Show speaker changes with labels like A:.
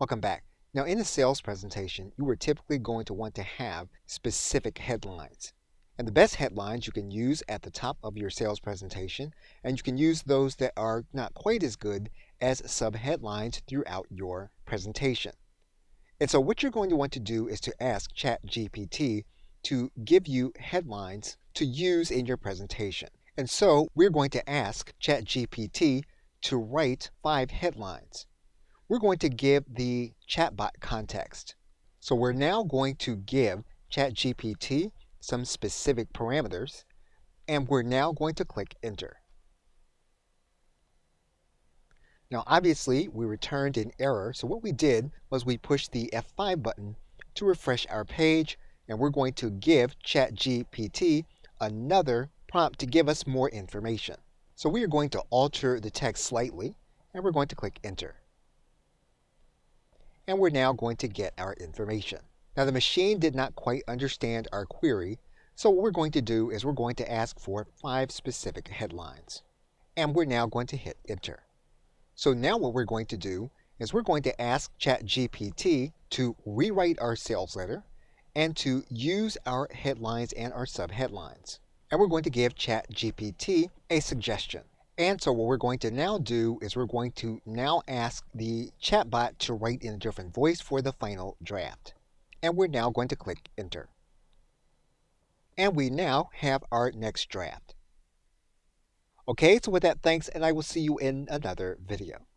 A: Welcome back. Now, in a sales presentation, you are typically going to want to have specific headlines. And the best headlines you can use at the top of your sales presentation, and you can use those that are not quite as good as sub-headlines throughout your presentation. And so what you're going to want to do is to ask ChatGPT to give you headlines to use in your presentation. And so we're going to ask ChatGPT to write 5 headlines. We're going to give the chatbot context. So we're now going to give ChatGPT some specific parameters, and we're now going to click Enter. Now obviously we returned an error, so what we did was we pushed the F5 button to refresh our page, and we're going to give ChatGPT another prompt to give us more information. So we are going to alter the text slightly, and we're going to click Enter. And we're now going to get our information. Now the machine did not quite understand our query, so what we're going to do is we're going to ask for 5 specific headlines. And we're now going to hit Enter. So now what we're going to do is we're going to ask ChatGPT to rewrite our sales letter and to use our headlines and our subheadlines. And we're going to give ChatGPT a suggestion. And so what we're going to now do is we're going to now ask the chatbot to write in a different voice for the final draft. And we're now going to click Enter. And we now have our next draft. Okay, so with that, thanks, and I will see you in another video.